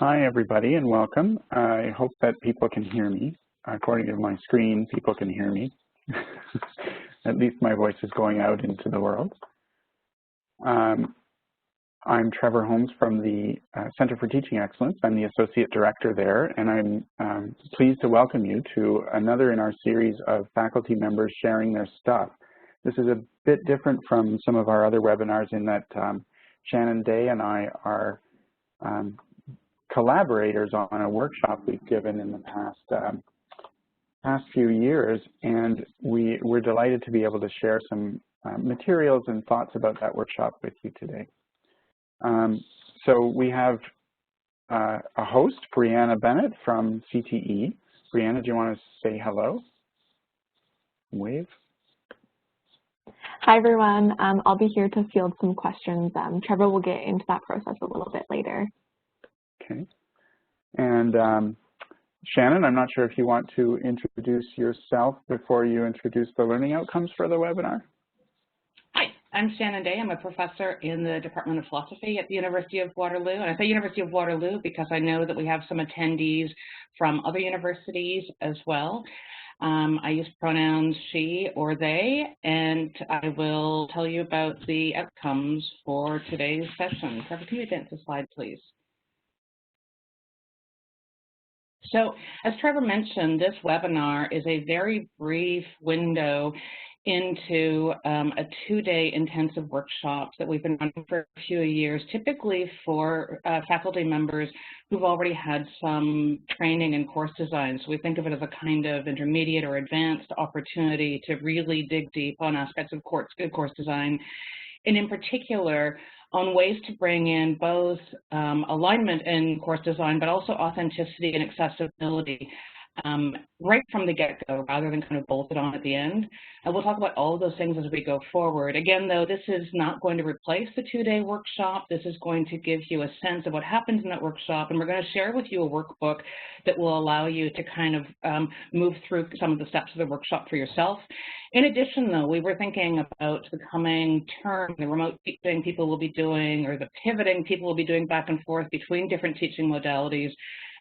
Hi, everybody, and welcome. I hope that people can hear me. According to my screen, people can hear me. At least my voice is going out into the world. I'm Trevor Holmes from the Center for Teaching Excellence. I'm the Associate Director there, and I'm pleased to welcome you to another in our series of faculty members sharing their stuff. This is a bit different from some of our other webinars in that Shannon Day and I are collaborators on a workshop we've given in the past few years, and we're delighted to be able to share some materials and thoughts about that workshop with you today. So we have a host, Brianna Bennett from CTE. Brianna, do you want to say hello? Wave. Hi, everyone. I'll be here to field some questions. Trevor will get into that process a little bit later. Okay. And Shannon, I'm not sure if you want to introduce yourself before you introduce the learning outcomes for the webinar. Hi, I'm Shannon Day. I'm a professor in the Department of Philosophy at the University of Waterloo. And I say University of Waterloo because I know that we have some attendees from other universities as well. I use pronouns she or they, and I will tell you about the outcomes for today's session. Trevor, can you advance the slide, please? So, as Trevor mentioned, this webinar is a very brief window into a two-day intensive workshop that we've been running for a few years, typically for faculty members who've already had some training in course design. So we think of it as a kind of intermediate or advanced opportunity to really dig deep on aspects of course design, and in particular on ways to bring in both alignment in course design, but also authenticity and accessibility right from the get-go, rather than kind of bolted on at the end. And we'll talk about all of those things as we go forward. Again, though, this is not going to replace the two-day workshop. This is going to give you a sense of what happens in that workshop, and we're going to share with you a workbook that will allow you to kind of move through some of the steps of the workshop for yourself. In addition, though, we were thinking about the coming term, the remote teaching people will be doing, or the pivoting people will be doing back and forth between different teaching modalities,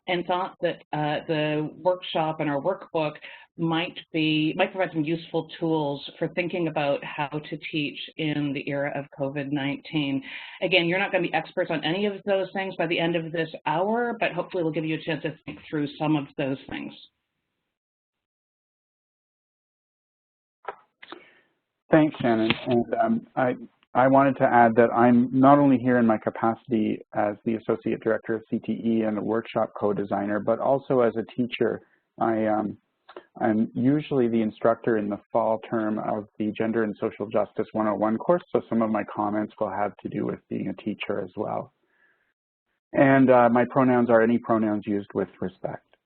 and thought that the workshop and our workbook might provide some useful tools for thinking about how to teach in the era of COVID-19. Again, you're not going to be experts on any of those things by the end of this hour, but hopefully we'll give you a chance to think through some of those things. Thanks, Shannon. And I wanted to add that I'm not only here in my capacity as the Associate Director of CTE and a workshop co-designer, but also as a teacher. I'm usually the instructor in the fall term of the Gender and Social Justice 101 course, so some of my comments will have to do with being a teacher as well. And my pronouns are any pronouns used with respect.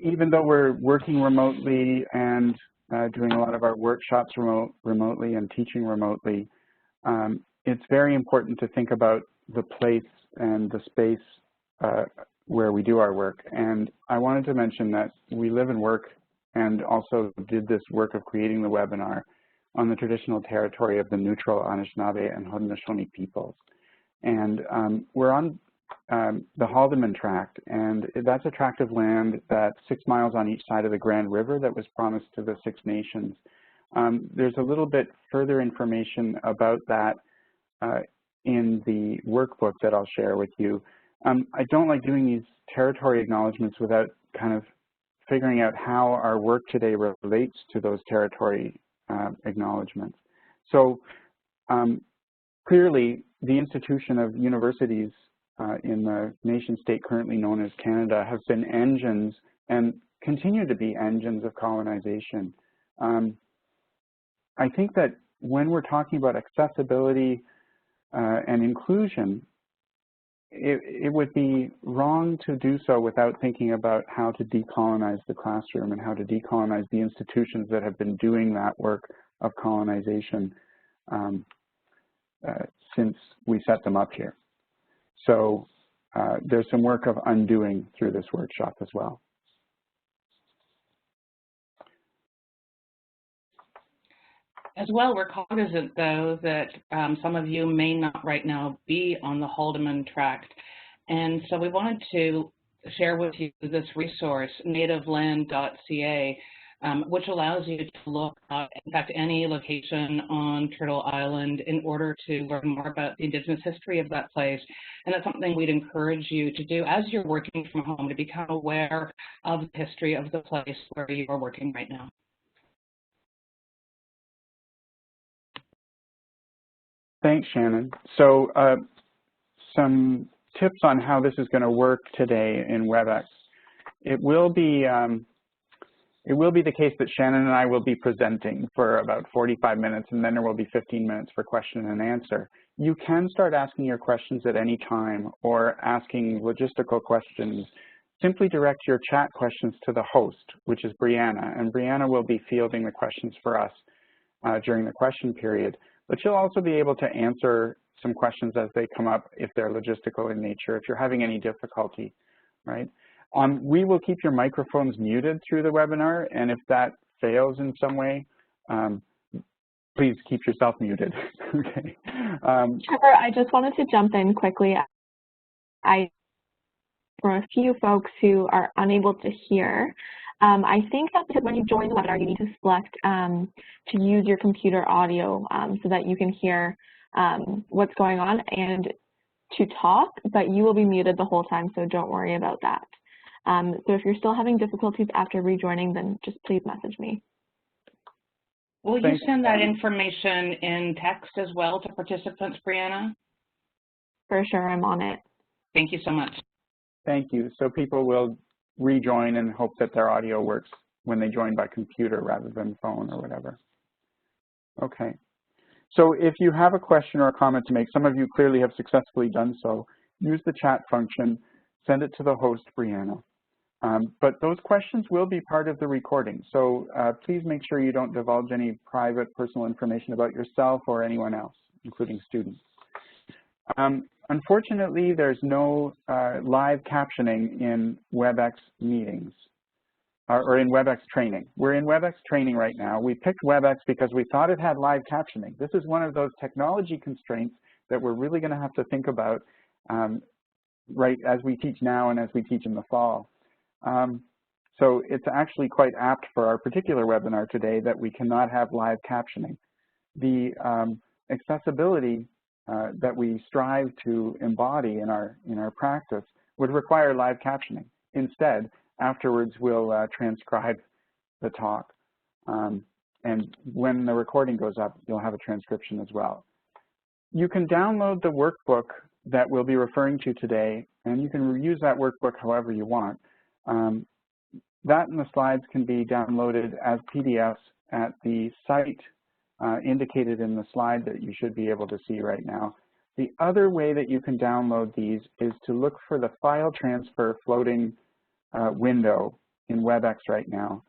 Even though we're working remotely and doing a lot of our workshops remotely and teaching remotely, it's very important to think about the place and the space where we do our work. And I wanted to mention that we live and work and also did this work of creating the webinar on the traditional territory of the neutral Anishinaabe and Haudenosaunee peoples. And we're on the Haldeman Tract, and that's a tract of land that's 6 miles on each side of the Grand River that was promised to the Six Nations. There's a little bit further information about that in the workbook that I'll share with you. I don't like doing these territory acknowledgements without kind of figuring out how our work today relates to those territory acknowledgements. So clearly, the institution of universities in the nation state currently known as Canada have been engines and continue to be engines of colonization. I think that when we're talking about accessibility and inclusion, it would be wrong to do so without thinking about how to decolonize the classroom and how to decolonize the institutions that have been doing that work of colonization since we set them up here. So there's some work of undoing through this workshop as well. As well, we're cognizant, though, that some of you may not right now be on the Haldeman tract. And so we wanted to share with you this resource, nativeland.ca, which allows you to look at, in fact, any location on Turtle Island in order to learn more about the Indigenous history of that place. And that's something we'd encourage you to do as you're working from home, to become aware of the history of the place where you are working right now. Thanks, Shannon. So some tips on how this is going to work today in Webex. It will be the case that Shannon and I will be presenting for about 45 minutes, and then there will be 15 minutes for question and answer. You can start asking your questions at any time or asking logistical questions. Simply direct your chat questions to the host, which is Brianna, and Brianna will be fielding the questions for us during the question period. But you'll also be able to answer some questions as they come up if they're logistical in nature, if you're having any difficulty, right? We will keep your microphones muted through the webinar, and if that fails in some way, please keep yourself muted. Okay. Trevor, I just wanted to jump in quickly. For a few folks who are unable to hear, I think that because when you join the webinar, you need to select to use your computer audio so that you can hear what's going on and to talk, but you will be muted the whole time, so don't worry about that. So if you're still having difficulties after rejoining, then just please message me. Will you send that information in text as well to participants, Brianna? For sure, I'm on it. Thank you so much. Thank you. So people will rejoin and hope that their audio works when they join by computer rather than phone or whatever. Okay. So if you have a question or a comment to make, some of you clearly have successfully done so, use the chat function, send it to the host, Brianna. But those questions will be part of the recording, so please make sure you don't divulge any private personal information about yourself or anyone else, including students. Unfortunately, there's no live captioning in Webex meetings or in Webex training. We're in Webex training right now. We picked Webex because we thought it had live captioning. This is one of those technology constraints that we're really going to have to think about right as we teach now and as we teach in the fall. So it's actually quite apt for our particular webinar today that we cannot have live captioning. The accessibility that we strive to embody in our practice would require live captioning. Instead, afterwards we'll transcribe the talk, and when the recording goes up, you'll have a transcription as well. You can download the workbook that we'll be referring to today, and you can use that workbook however you want. That and the slides can be downloaded as PDFs at the site indicated in the slide that you should be able to see right now. The other way that you can download these is to look for the file transfer floating window in Webex right now.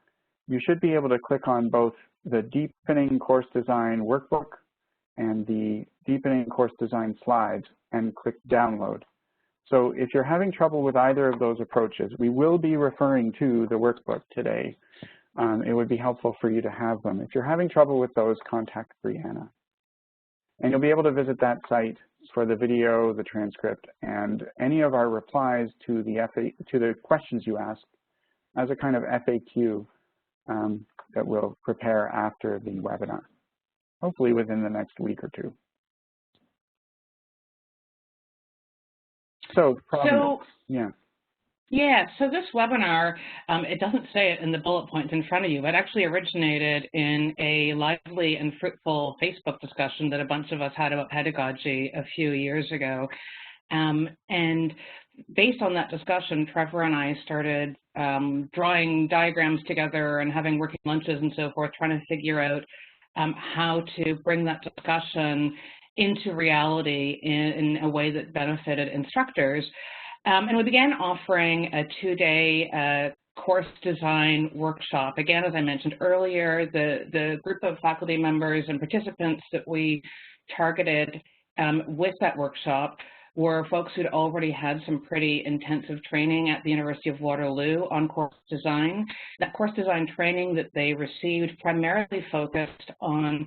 You should be able to click on both the Deepening Course Design workbook and the Deepening Course Design slides and click download. So if you're having trouble with either of those approaches, we will be referring to the workbook today. It would be helpful for you to have them. If you're having trouble with those, contact Brianna. And you'll be able to visit that site for the video, the transcript, and any of our replies to the questions you ask as a kind of FAQ that we'll prepare after the webinar, hopefully within the next week or two. So this webinar, it doesn't say it in the bullet points in front of you, but actually originated in a lively and fruitful Facebook discussion that a bunch of us had about pedagogy a few years ago. And based on that discussion, Trevor and I started drawing diagrams together and having working lunches and so forth, trying to figure out how to bring that discussion into reality in a way that benefited instructors. And we began offering a two-day course design workshop. Again, as I mentioned earlier, the group of faculty members and participants that we targeted with that workshop were folks who'd already had some pretty intensive training at the University of Waterloo on course design. That course design training that they received primarily focused on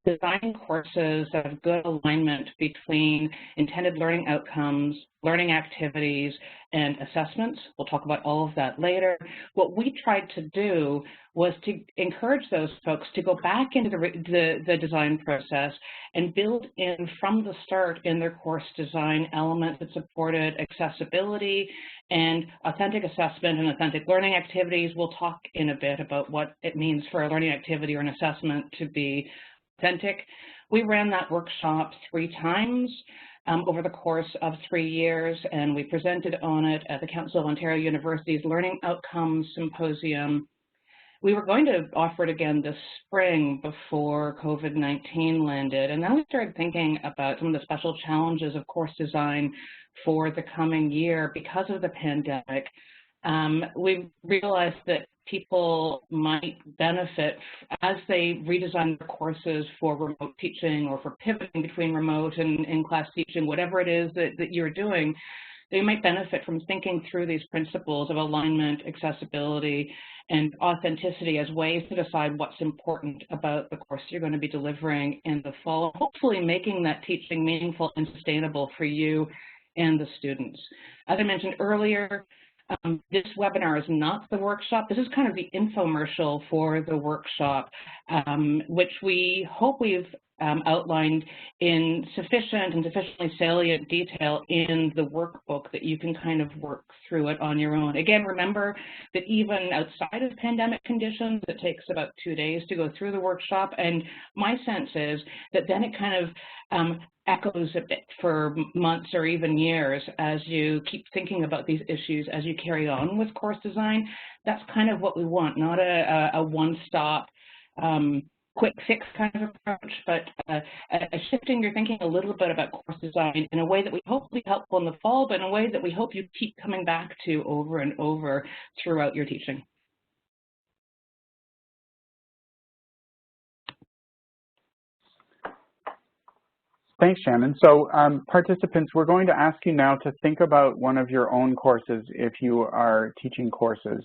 designing courses that have good alignment between intended learning outcomes, learning activities, and assessments. We'll talk about all of that later. What we tried to do was to encourage those folks to go back into the design process and build in from the start in their course design elements that supported accessibility and authentic assessment and authentic learning activities. We'll talk in a bit about what it means for a learning activity or an assessment to be authentic. We ran that workshop 3 times over the course of 3 years, and we presented on it at the Council of Ontario University's Learning Outcomes Symposium. We were going to offer it again this spring before COVID-19 landed, and then we started thinking about some of the special challenges of course design for the coming year because of the pandemic. We realized that people might benefit as they redesign their courses for remote teaching or for pivoting between remote and in-class teaching, whatever it is that you're doing. They might benefit from thinking through these principles of alignment, accessibility, and authenticity as ways to decide what's important about the course you're going to be delivering in the fall, hopefully making that teaching meaningful and sustainable for you and the students. As I mentioned earlier, this webinar is not the workshop. This is kind of the infomercial for the workshop, which we hope we've outlined in sufficient and sufficiently salient detail in the workbook that you can kind of work through it on your own. Again, remember that even outside of pandemic conditions, it takes about 2 days to go through the workshop, and my sense is that then it kind of echoes a bit for months or even years as you keep thinking about these issues as you carry on with course design. That's kind of what we want, not a one-stop quick fix kind of approach, but shifting your thinking a little bit about course design in a way that we hope will be helpful in the fall, but in a way that we hope you keep coming back to over and over throughout your teaching. Thanks, Shannon. So participants, we're going to ask you now to think about one of your own courses if you are teaching courses.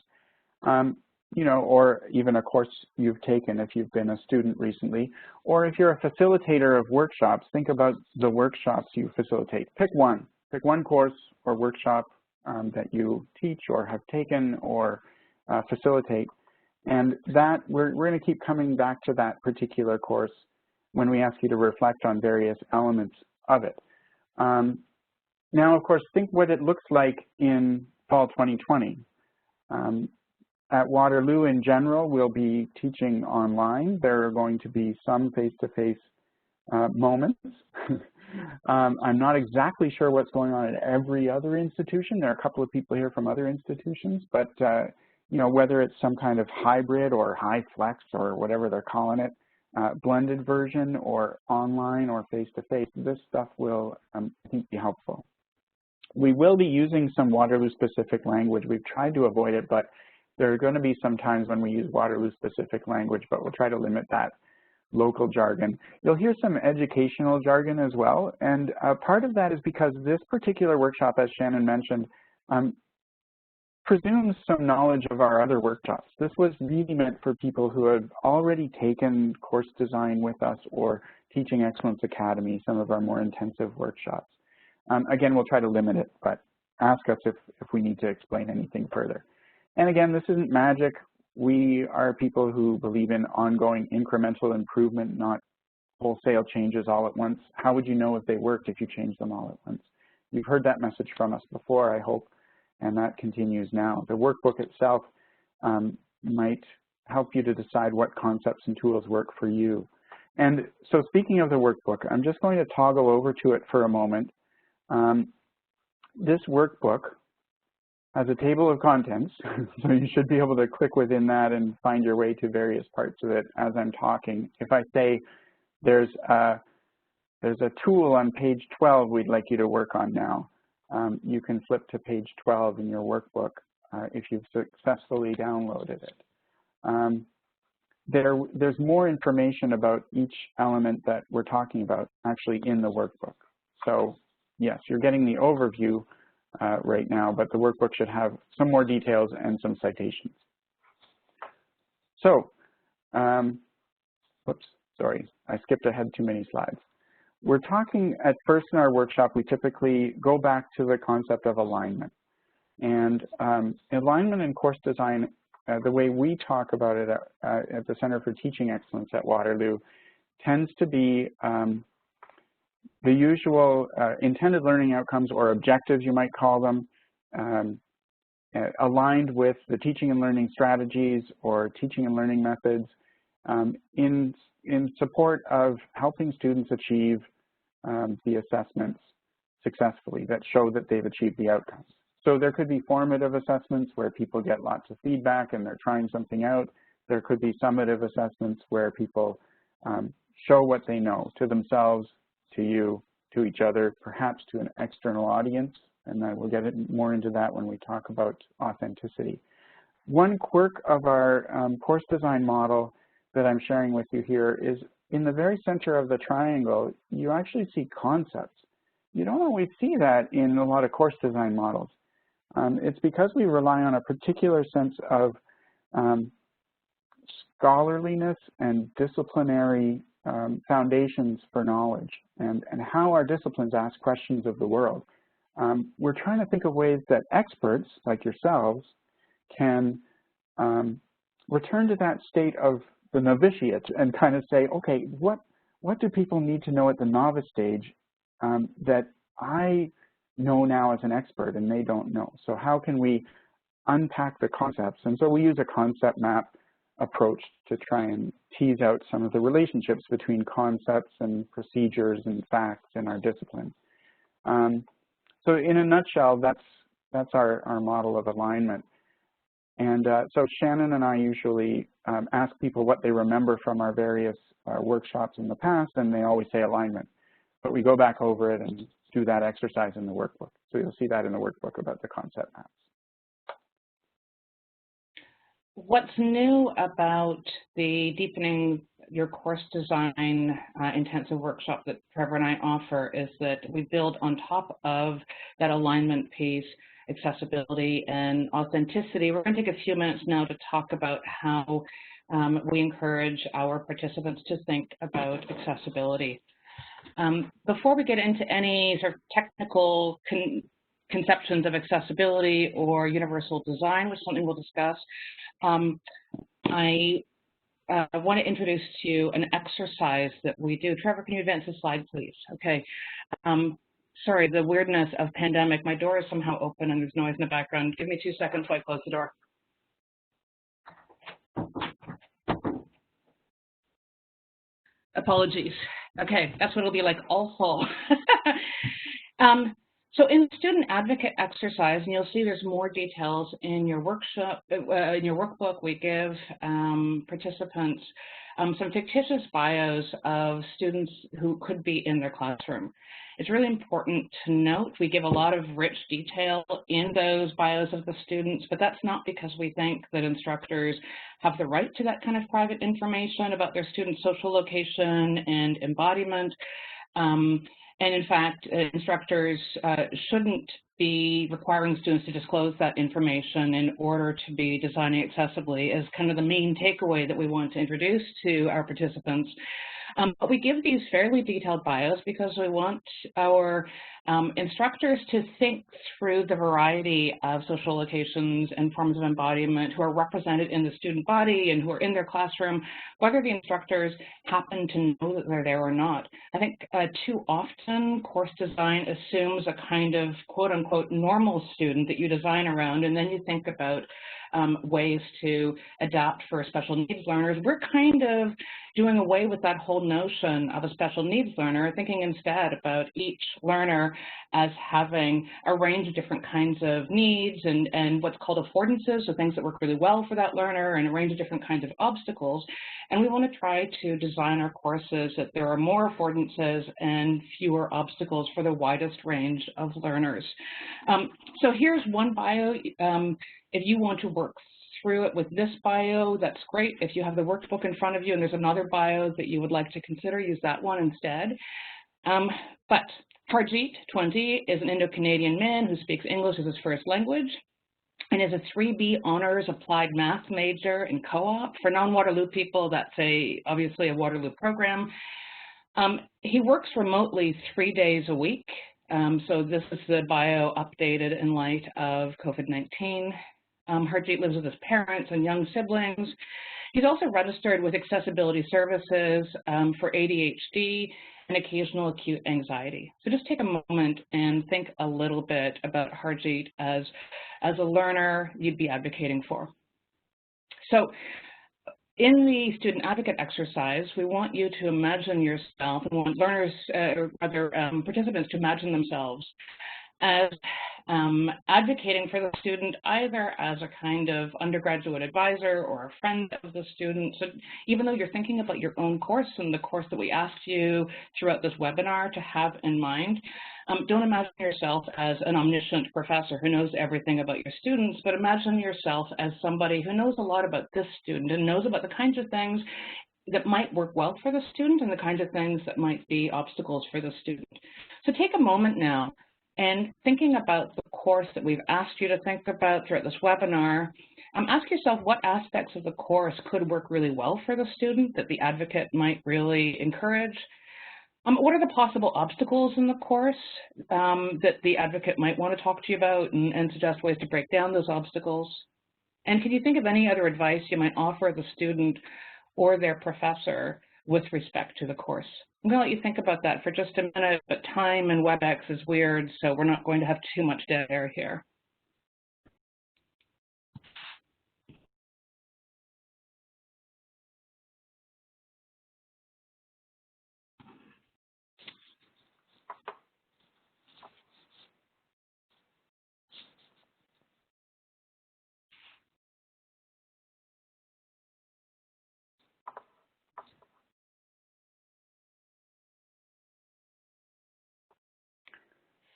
You know, or even a course you've taken if you've been a student recently, or if you're a facilitator of workshops, think about the workshops you facilitate. Pick one course or workshop that you teach or have taken or facilitate, and that we're going to keep coming back to that particular course when we ask you to reflect on various elements of it. Now, of course, think what it looks like in fall 2020. At Waterloo in general, we'll be teaching online. There are going to be some face-to-face moments. I'm not exactly sure what's going on at every other institution. There are a couple of people here from other institutions, but you know, whether it's some kind of hybrid or high flex or whatever they're calling it, blended version or online or face-to-face, this stuff will, I think, be helpful. We will be using some Waterloo-specific language. We've tried to avoid it, but there are going to be some times when we use Waterloo-specific language, but we'll try to limit that local jargon. You'll hear some educational jargon as well, and part of that is because this particular workshop, as Shannon mentioned, presumes some knowledge of our other workshops. This was really meant for people who have already taken course design with us or Teaching Excellence Academy, some of our more intensive workshops. Again, we'll try to limit it, but ask us if we need to explain anything further. And again, this isn't magic. We are people who believe in ongoing incremental improvement, not wholesale changes all at once. How would you know if they worked if you changed them all at once? You've heard that message from us before, I hope, and that continues now. The workbook itself might help you to decide what concepts and tools work for you. And so speaking of the workbook, I'm just going to toggle over to it for a moment. This workbook has a table of contents, so you should be able to click within that and find your way to various parts of it as I'm talking. If I say there's a tool on page 12 we'd like you to work on now, you can flip to page 12 in your workbook if you've successfully downloaded it. There's more information about each element that we're talking about actually in the workbook. So yes, you're getting the overview right now, but the workbook should have some more details and some citations. So, whoops, sorry, I skipped ahead too many slides. We're talking at first in our workshop, we typically go back to the concept of alignment. And alignment in course design, the way we talk about it at the Center for Teaching Excellence at Waterloo, tends to be the usual intended learning outcomes or objectives, you might call them, aligned with the teaching and learning strategies or teaching and learning methods in support of helping students achieve the assessments successfully that show that they've achieved the outcomes. So there could be formative assessments where people get lots of feedback and they're trying something out. There could be summative assessments where people show what they know to themselves, to you, to each other, perhaps to an external audience, and I will get more into that when we talk about authenticity. One quirk of our course design model that I'm sharing with you here is in the very center of the triangle, you actually see concepts. You don't always see that in a lot of course design models. It's because we rely on a particular sense of scholarliness and disciplinary foundations for knowledge and how our disciplines ask questions of the world. We're trying to think of ways that experts like yourselves can return to that state of the novitiate and kind of say, okay, what do people need to know at the novice stage that I know now as an expert and they don't know? So how can we unpack the concepts? And so we use a concept map approach to try and tease out some of the relationships between concepts and procedures and facts in our disciplines. So in a nutshell, that's our model of alignment. And so Shannon and I usually ask people what they remember from our various workshops in the past, and they always say alignment. But we go back over it and do that exercise in the workbook. So you'll see that in the workbook about the concept maps. What's new about the Deepening Your Course Design intensive workshop that Trevor and I offer is that we build on top of that alignment piece, accessibility and authenticity. We're going to take a few minutes now to talk about how we encourage our participants to think about accessibility. Before we get into any sort of technical conceptions of accessibility or universal design, which is something we'll discuss, I want to introduce to you an exercise that we do. Trevor, can you advance the slide, please? Okay. Sorry, the weirdness of pandemic. My door is somehow open and there's noise in the background. Give me 2 seconds while I close the door. Apologies. Okay, that's what it'll be like all fall. So in the student advocate exercise, and you'll see there's more details in your workshop, in your workbook, we give participants some fictitious bios of students who could be in their classroom. It's really important to note we give a lot of rich detail in those bios of the students, but that's not because we think that instructors have the right to that kind of private information about their students' social location and embodiment. And in fact, instructors shouldn't be requiring students to disclose that information in order to be designing accessibly as kind of the main takeaway that we want to introduce to our participants. But we give these fairly detailed bios because we want our instructors to think through the variety of social locations and forms of embodiment who are represented in the student body and who are in their classroom, whether the instructors happen to know that they're there or not. I think too often course design assumes a kind of quote-unquote normal student that you design around, and then you think about ways to adapt for special needs learners. We're kind of doing away with that whole notion of a special needs learner, thinking instead about each learner as having a range of different kinds of needs and what's called affordances, so things that work really well for that learner, and a range of different kinds of obstacles. And we want to try to design our courses that there are more affordances and fewer obstacles for the widest range of learners. So here's one bio. If you want to work through it with this bio, that's great. If you have the workbook in front of you and there's another bio that you would like to consider, use that one instead. But Harjeet, 20, is an Indo-Canadian man who speaks English as his first language and is a 3B honors applied math major in co-op. For non-Waterloo people, that's obviously a Waterloo program. He works remotely 3 days a week. So this is the bio updated in light of COVID-19. Harjeet lives with his parents and young siblings. He's also registered with accessibility services for ADHD and occasional acute anxiety. So just take a moment and think a little bit about Harjeet as a learner you'd be advocating for. So in the student advocate exercise, we want you to imagine yourself, and want learners, or other participants to imagine themselves as advocating for the student, either as a kind of undergraduate advisor or a friend of the student. So even though you're thinking about your own course and the course that we asked you throughout this webinar to have in mind, don't imagine yourself as an omniscient professor who knows everything about your students, but imagine yourself as somebody who knows a lot about this student and knows about the kinds of things that might work well for the student and the kinds of things that might be obstacles for the student. So take a moment now, and thinking about the course that we've asked you to think about throughout this webinar, ask yourself what aspects of the course could work really well for the student that the advocate might really encourage. What are the possible obstacles in the course that the advocate might want to talk to you about and suggest ways to break down those obstacles? And can you think of any other advice you might offer the student or their professor with respect to the course? I'm going to let you think about that for just a minute, but time and Webex is weird, so we're not going to have too much dead air here.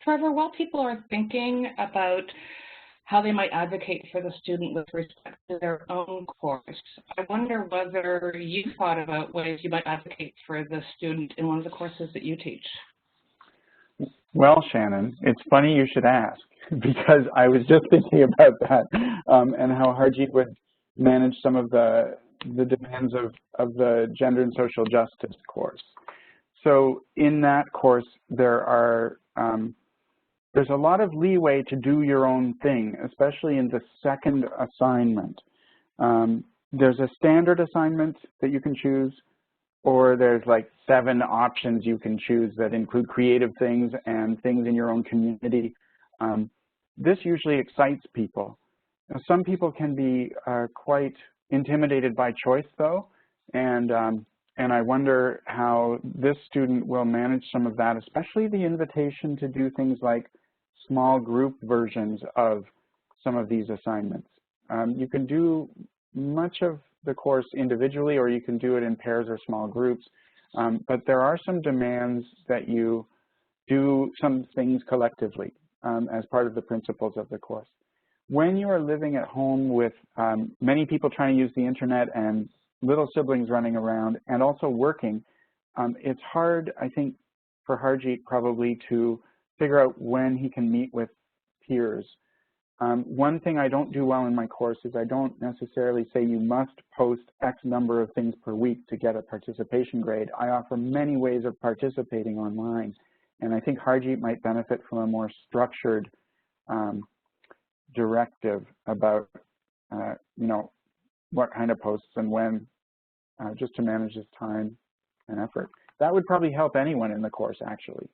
Trevor, while people are thinking about how they might advocate for the student with respect to their own course, I wonder whether you thought about ways you might advocate for the student in one of the courses that you teach. Well, Shannon, it's funny you should ask, because I was just thinking about that and how Harjeet would manage some of the demands of the gender and social justice course. So in that course, there's a lot of leeway to do your own thing, especially in the second assignment. There's a standard assignment that you can choose, or there's like 7 options you can choose that include creative things and things in your own community. This usually excites people. Now, some people can be quite intimidated by choice, though, and I wonder how this student will manage some of that, especially the invitation to do things like small group versions of some of these assignments. You can do much of the course individually, or you can do it in pairs or small groups, but there are some demands that you do some things collectively as part of the principles of the course. When you are living at home with many people trying to use the internet and little siblings running around and also working, it's hard, I think, for Harjeet probably to figure out when he can meet with peers. One thing I don't do well in my course is I don't necessarily say you must post X number of things per week to get a participation grade. I offer many ways of participating online, and I think Harjeet might benefit from a more structured directive about, you know, what kind of posts and when, just to manage his time and effort. That would probably help anyone in the course, actually.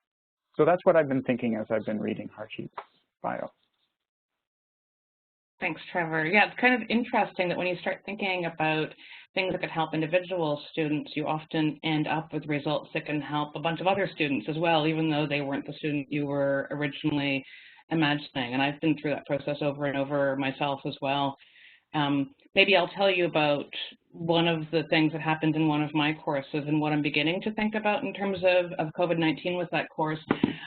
So that's what I've been thinking as I've been reading Harjeet's bio. Thanks, Trevor. Yeah, it's kind of interesting that when you start thinking about things that could help individual students, you often end up with results that can help a bunch of other students as well, even though they weren't the student you were originally imagining. And I've been through that process over and over myself as well. Maybe I'll tell you about one of the things that happened in one of my courses and what I'm beginning to think about in terms of COVID-19 with that course.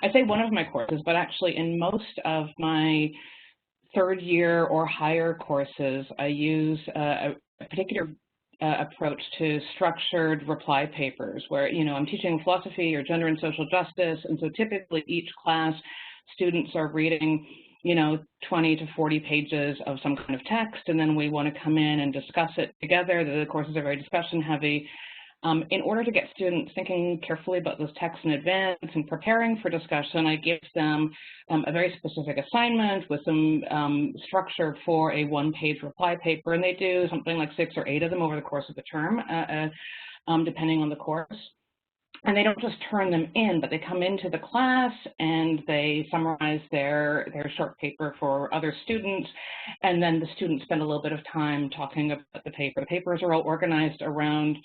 I say one of my courses, but actually in most of my third year or higher courses, I use a particular approach to structured reply papers where, I'm teaching philosophy or gender and social justice, and so typically each class students are reading 20 to 40 pages of some kind of text, and then we want to come in and discuss it together. The courses are very discussion heavy. In order to get students thinking carefully about those texts in advance and preparing for discussion, I give them a very specific assignment with some structure for a one-page reply paper, and they do something like 6 or 8 of them over the course of the term, depending on the course. And they don't just turn them in, but they come into the class and they summarize their short paper for other students, and then the students spend a little bit of time talking about the paper. The papers are all organized around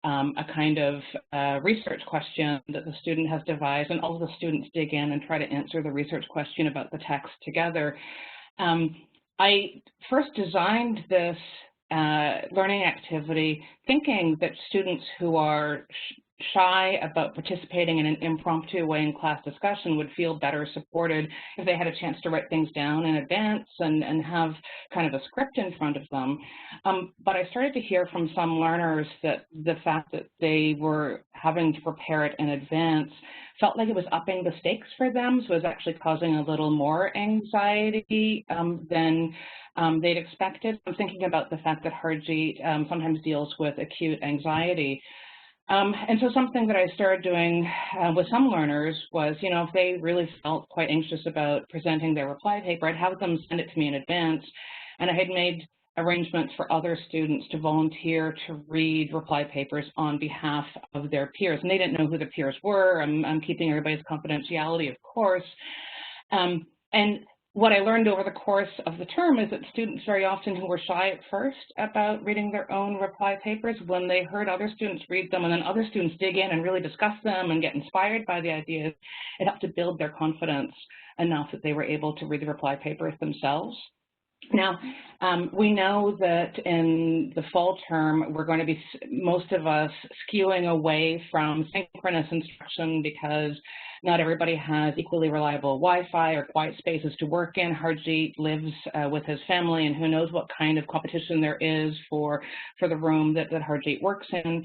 a kind of research question that the student has devised, and all of the students dig in and try to answer the research question about the text together. I first designed this learning activity thinking that students who are shy about participating in an impromptu way in class discussion would feel better supported if they had a chance to write things down in advance and have kind of a script in front of them. But I started to hear from some learners that the fact that they were having to prepare it in advance felt like it was upping the stakes for them, so it was actually causing a little more anxiety than they'd expected. I'm thinking about the fact that Harjeet sometimes deals with acute anxiety. And so something that I started doing with some learners was, if they really felt quite anxious about presenting their reply paper, I'd have them send it to me in advance. And I had made arrangements for other students to volunteer to read reply papers on behalf of their peers. And they didn't know who the peers were. I'm keeping everybody's confidentiality, of course. And what I learned over the course of the term is that students very often who were shy at first about reading their own reply papers, when they heard other students read them and then other students dig in and really discuss them and get inspired by the ideas, it helped to build their confidence enough that they were able to read the reply papers themselves. Now, we know that in the fall term, we're going to be, most of us, skewing away from synchronous instruction because not everybody has equally reliable Wi-Fi or quiet spaces to work in. Harjeet lives with his family, and who knows what kind of competition there is for the room that Harjeet works in.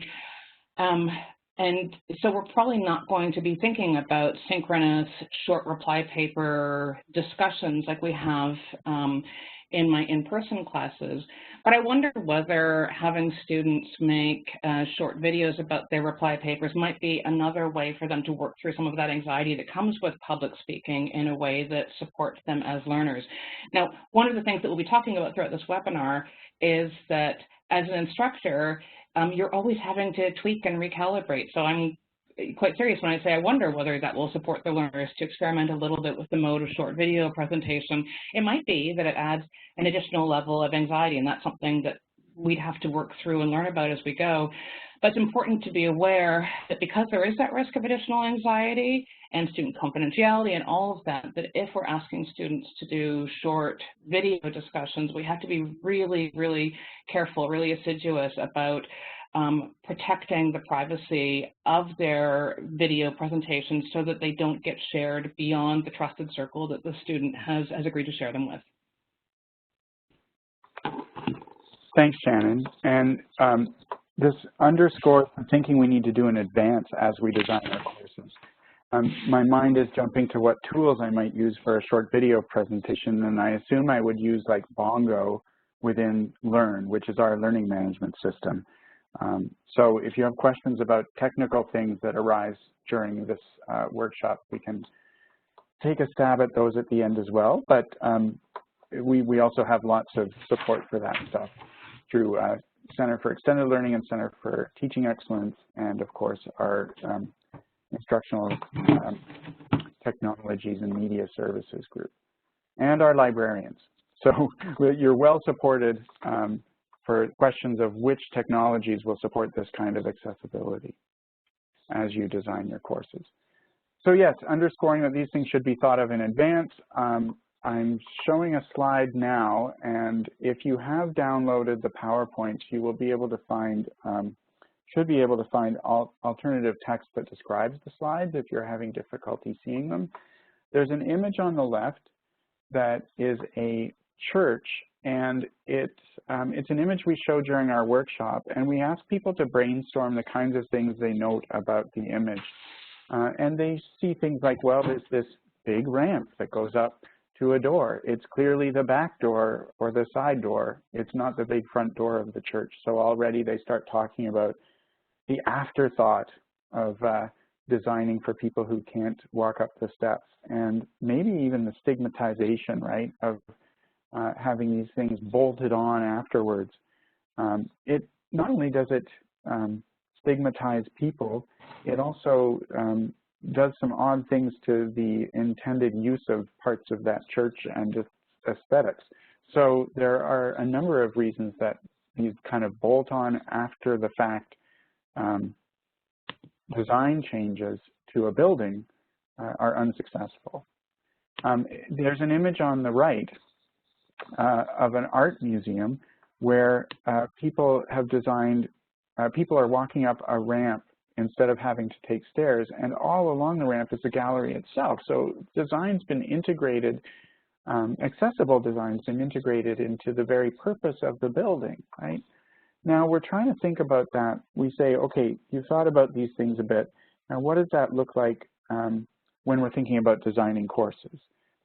And so we're probably not going to be thinking about synchronous short reply paper discussions like we have in my in-person classes. But I wonder whether having students make short videos about their reply papers might be another way for them to work through some of that anxiety that comes with public speaking in a way that supports them as learners. Now, one of the things that we'll be talking about throughout this webinar is that as an instructor, you're always having to tweak and recalibrate. So I'm quite serious when I say I wonder whether that will support the learners to experiment a little bit with the mode of short video presentation. It might be that it adds an additional level of anxiety, and that's something that we'd have to work through and learn about as we go. But it's important to be aware that because there is that risk of additional anxiety and student confidentiality and all of that, that if we're asking students to do short video discussions, we have to be really, really careful, really assiduous about protecting the privacy of their video presentations so that they don't get shared beyond the trusted circle that the student has agreed to share them with. Thanks, Shannon. And this underscores the thinking we need to do in advance as we design our courses. My mind is jumping to what tools I might use for a short video presentation, and I assume I would use like Bongo within Learn, which is our learning management system. So if you have questions about technical things that arise during this workshop, we can take a stab at those at the end as well. But we also have lots of support for that stuff through Center for Extended Learning and Center for Teaching Excellence, and of course our Instructional Technologies and Media Services group, and our librarians. So you're well supported for questions of which technologies will support this kind of accessibility as you design your courses. So yes, underscoring that these things should be thought of in advance. I'm showing a slide now, and if you have downloaded the PowerPoints, you will be able to find, should be able to find alternative text that describes the slides if you're having difficulty seeing them. There's an image on the left that is a church And it's an image we show during our workshop, and we ask people to brainstorm the kinds of things they note about the image. And they see things like, well, there's this big ramp that goes up to a door. It's clearly the back door or the side door. It's not the big front door of the church. So already they start talking about the afterthought of designing for people who can't walk up the steps, and maybe even the stigmatization, right, of having these things bolted on afterwards. It not only does it stigmatize people, it also does some odd things to the intended use of parts of that church and just aesthetics. So there are a number of reasons that these kind of bolt-on after the fact design changes to a building are unsuccessful. There's an image on the right of an art museum where people have designed, people are walking up a ramp instead of having to take stairs, and all along the ramp is the gallery itself. So design's been integrated, accessible design's been integrated into the very purpose of the building, right? Now we're trying to think about that. We say, okay, you've thought about these things a bit. Now what does that look like when we're thinking about designing courses?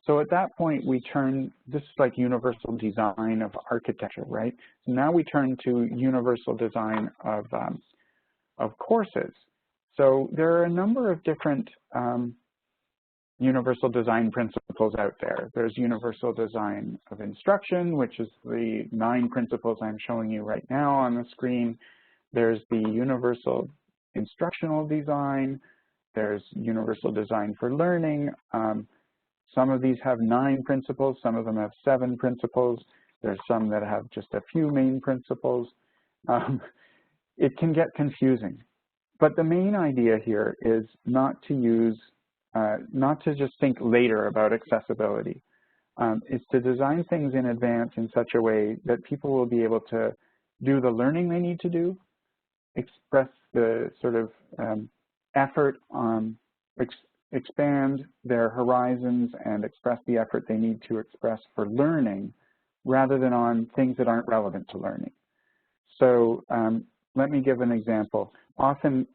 So at that point we turn, this is like universal design of architecture, right? So now we turn to universal design of courses. So there are a number of different universal design principles out there. There's universal design of instruction, which is the 9 principles I'm showing you right now on the screen. There's the universal instructional design. There's universal design for learning. Some of these have 9 principles, some of them have 7 principles. There's some that have just a few main principles. It can get confusing. But the main idea here is not to use, not to just think later about accessibility. It's to design things in advance in such a way that people will be able to do the learning they need to do, express the sort of effort on, expand their horizons and express the effort they need to express for learning rather than on things that aren't relevant to learning. So let me give an example. Often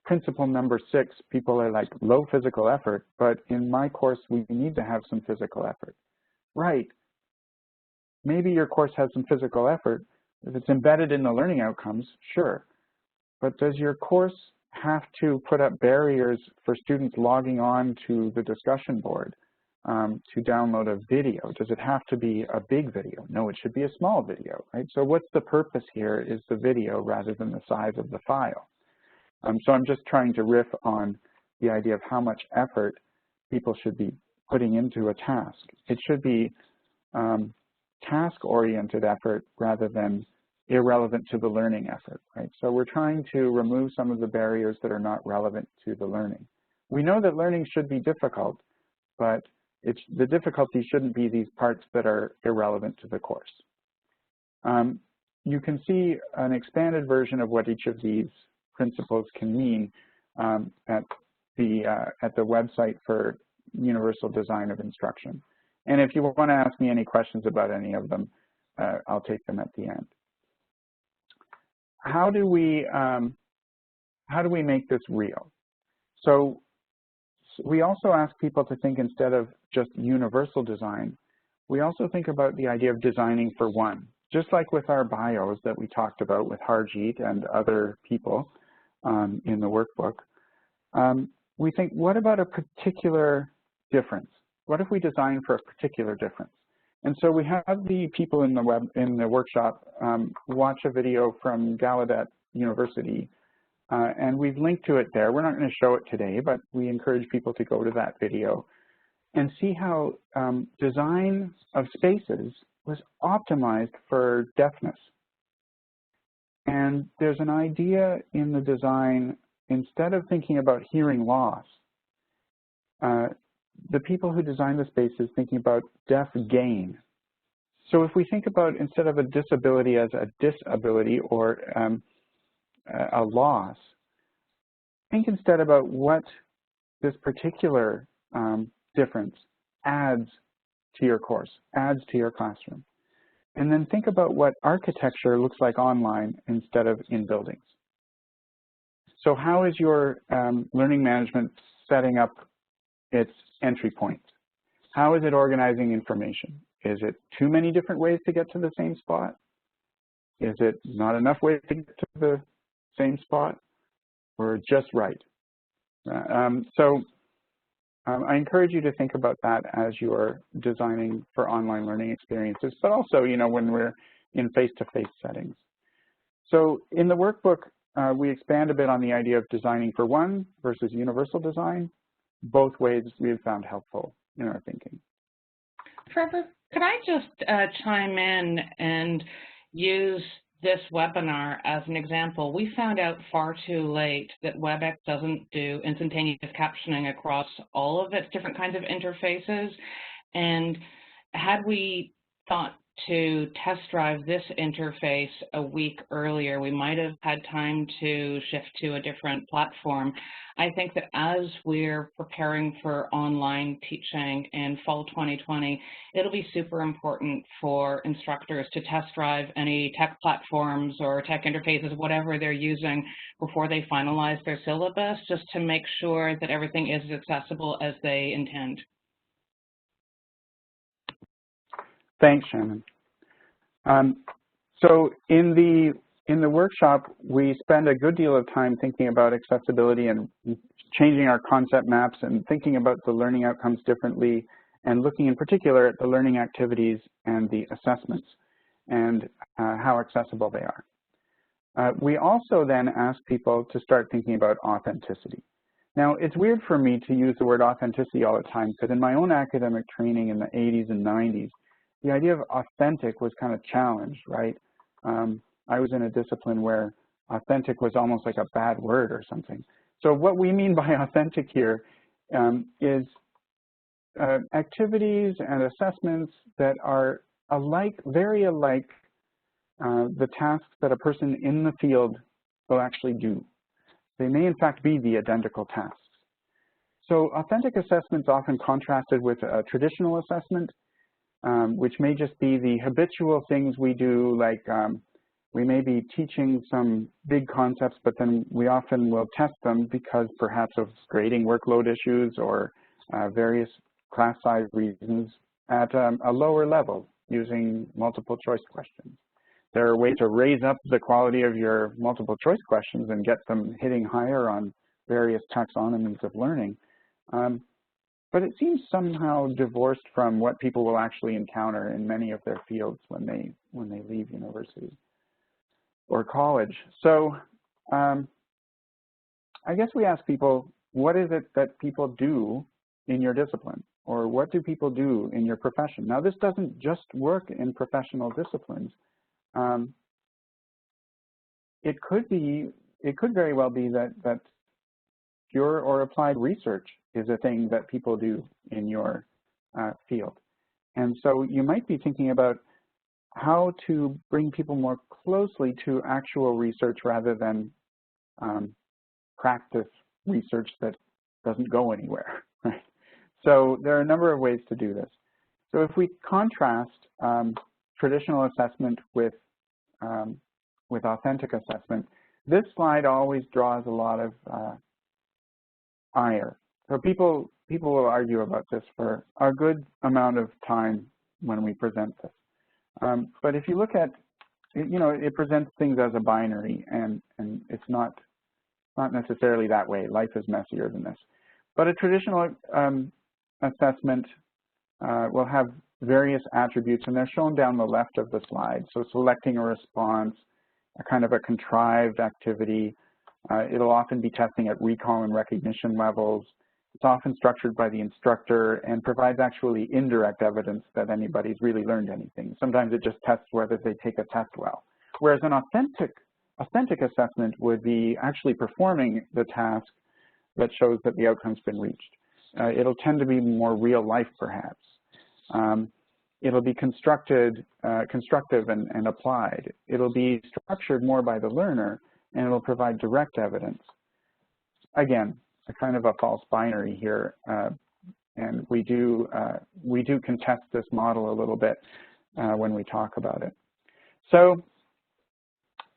principle number 6, people are like low physical effort, but in my course we need to have some physical effort. Right, maybe your course has some physical effort. If it's embedded in the learning outcomes, sure. But does your course have to put up barriers for students logging on to the discussion board to download a video? Does it have to be a big video? No, it should be a small video, right? So what's the purpose here is the video rather than the size of the file. So I'm just trying to riff on the idea of how much effort people should be putting into a task. It should be task-oriented effort rather than irrelevant to the learning effort, right? So we're trying to remove some of the barriers that are not relevant to the learning. We know that learning should be difficult, but the difficulty shouldn't be these parts that are irrelevant to the course. You can see an expanded version of what each of these principles can mean at the website for Universal Design of Instruction. And if you want to ask me any questions about any of them, I'll take them at the end. How do we make this real? So we also ask people to think, instead of just universal design, we also think about the idea of designing for one. Just like with our bios that we talked about with Harjeet and other people in the workbook, we think, what about a particular difference? What if we design for a particular difference? And so we have the people in the workshop watch a video from Gallaudet University, and we've linked to it there. We're not going to show it today, but we encourage people to go to that video and see how design of spaces was optimized for deafness. And there's an idea in the design, instead of thinking about hearing loss, the people who designed the spaces thinking about deaf gain. So if we think about, instead of a disability as a disability or a loss, think instead about what this particular difference adds to your course, adds to your classroom. And then think about what architecture looks like online instead of in buildings. So how is your learning management setting up its entry points? How is it organizing information? Is it too many different ways to get to the same spot? Is it not enough ways to get to the same spot, or just right? I encourage you to think about that as you're designing for online learning experiences, but also, when we're in face-to-face settings. So in the workbook, we expand a bit on the idea of designing for one versus universal design. Both ways we've found helpful in our thinking. Trevor, could I just chime in and use this webinar as an example? We found out far too late that Webex doesn't do instantaneous captioning across all of its different kinds of interfaces. And had we thought to test drive this interface a week earlier, we might have had time to shift to a different platform. I think that as we're preparing for online teaching in fall 2020, it'll be super important for instructors to test drive any tech platforms or tech interfaces, whatever they're using, before they finalize their syllabus, just to make sure that everything is as accessible as they intend. Thanks, Shannon. So in the workshop, we spend a good deal of time thinking about accessibility and changing our concept maps and thinking about the learning outcomes differently, and looking in particular at the learning activities and the assessments and how accessible they are. We also then ask people to start thinking about authenticity. Now, it's weird for me to use the word authenticity all the time, because in my own academic training in the 80s and 90s, the idea of authentic was kind of challenged, right? I was in a discipline where authentic was almost like a bad word or something. So what we mean by authentic here is activities and assessments that are alike, very alike the tasks that a person in the field will actually do. They may in fact be the identical tasks. So authentic assessments often contrasted with a traditional assessment, which may just be the habitual things we do, like we may be teaching some big concepts, but then we often will test them because perhaps of grading workload issues or various class size reasons at a lower level using multiple choice questions. There are ways to raise up the quality of your multiple choice questions and get them hitting higher on various taxonomies of learning. But it seems somehow divorced from what people will actually encounter in many of their fields when they leave university or college. So I guess we ask people, what is it that people do in your discipline? Or what do people do in your profession? Now, this doesn't just work in professional disciplines. It could very well be that pure or applied research is a thing that people do in your field. And so you might be thinking about how to bring people more closely to actual research rather than practice research that doesn't go anywhere, right? So there are a number of ways to do this. So if we contrast traditional assessment with authentic assessment, this slide always draws a lot of ire. So people will argue about this for a good amount of time when we present this. But if you look at, it presents things as a binary, and it's not necessarily that way. Life is messier than this. But a traditional assessment will have various attributes, and they're shown down the left of the slide. So selecting a response, a kind of a contrived activity. It'll often be testing at recall and recognition levels. It's often structured by the instructor and provides actually indirect evidence that anybody's really learned anything. Sometimes it just tests whether they take a test well. Whereas an authentic assessment would be actually performing the task that shows that the outcome's been reached. It'll tend to be more real life, perhaps. It'll be constructive and applied. It'll be structured more by the learner, and it'll provide direct evidence. Again, a kind of a false binary here, and we do contest this model a little bit. when we talk about it. So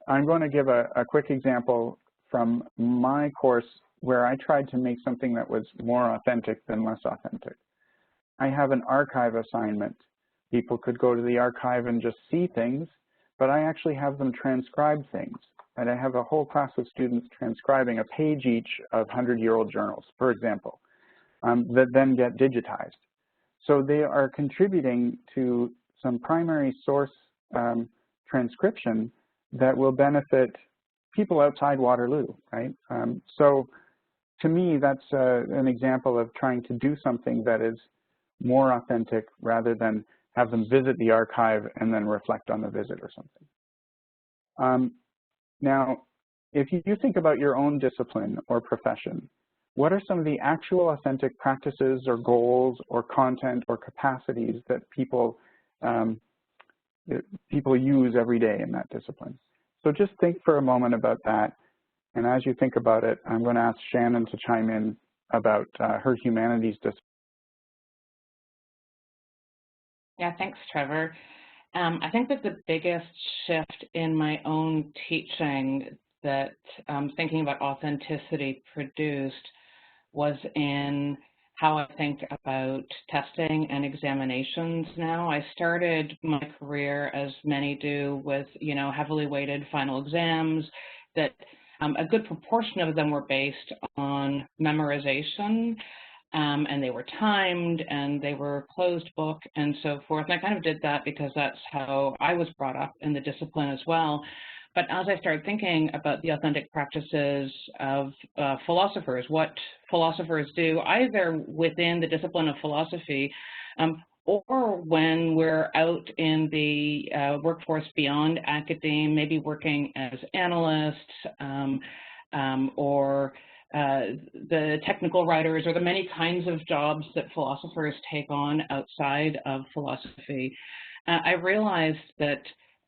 I'm going to give a quick example from my course where I tried to make something that was more authentic than less authentic. I have an archive assignment. People could go to the archive and just see things, but I actually have them transcribe things. And I have a whole class of students transcribing a page each of 100-year-old journals, for example, that then get digitized. So they are contributing to some primary source transcription that will benefit people outside Waterloo, right? So to me, that's an example of trying to do something that is more authentic rather than have them visit the archive and then reflect on the visit or something. Now, if you think about your own discipline or profession, what are some of the actual authentic practices or goals or content or capacities that people use every day in that discipline? So just think for a moment about that. And as you think about it, I'm going to ask Shannon to chime in about her humanities discipline. Yeah, thanks, Trevor. I think that the biggest shift in my own teaching that thinking about authenticity produced was in how I think about testing and examinations now. I started my career, as many do, with heavily weighted final exams that a good proportion of them were based on memorization. And they were timed and they were closed book and so forth. And I kind of did that because that's how I was brought up in the discipline as well. But as I started thinking about the authentic practices of philosophers, what philosophers do either within the discipline of philosophy or when we're out in the workforce beyond academia, maybe working as analysts or the technical writers or the many kinds of jobs that philosophers take on outside of philosophy, I realized that